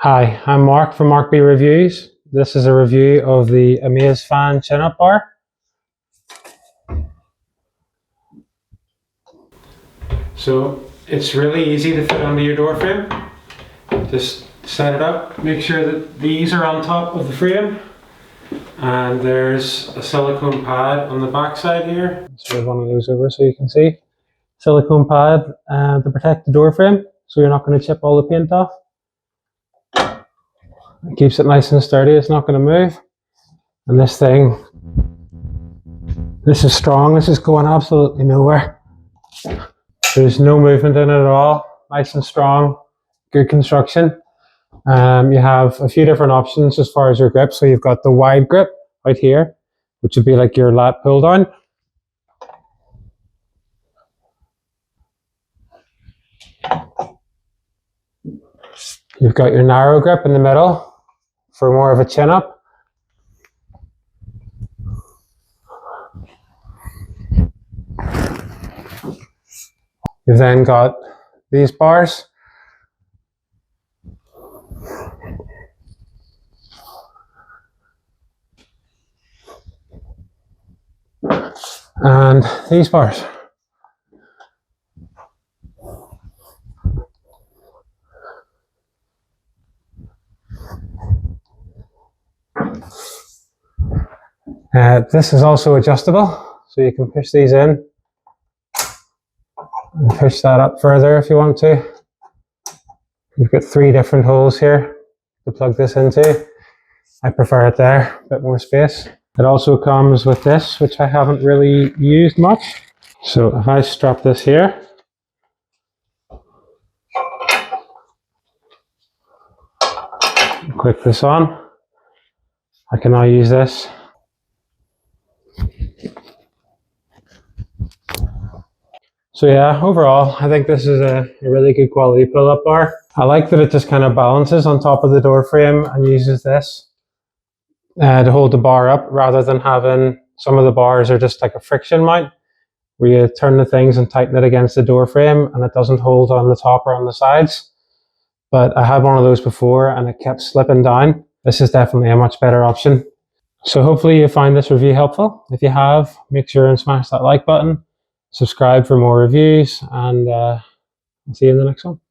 Hi, I'm Mark from Mark B Reviews. This is a review of the AmazeFan Chin-Up Bar. So it's really easy to fit under your door frame. Just set it up, make sure that these are on top of the frame, and there's a silicone pad on the back side here. Let's move one of those over so you can see. Silicone pad to protect the door frame so you're not going to chip all the paint off. It keeps it nice and sturdy, it's not going to move. And this thing, this is strong, this is going absolutely nowhere. There's no movement in it at all, nice and strong, good construction. You have a few different options as far as your grip. So you've got the wide grip right here, which would be like your lat pull down. You've got your narrow grip in the middle for more of a chin up. You've then got these bars. And these bars. This is also adjustable, so you can push these in and push that up further if you want to. You've got 3 different holes here to plug this into. I prefer it there, a bit more space. It also comes with this, which I haven't really used much. So if I strap this here, click this on, I can now use this. So yeah, overall, I think this is a really good quality pull-up bar. I like that it just kind of balances on top of the door frame and uses this to hold the bar up, rather than having some of the bars are just like a friction mount where you turn the things and tighten it against the door frame and it doesn't hold on the top or on the sides. But I had one of those before and it kept slipping down. This is definitely a much better option. So hopefully you find this review helpful. If you have, make sure and smash that like button, subscribe for more reviews, and I'll see you in the next one.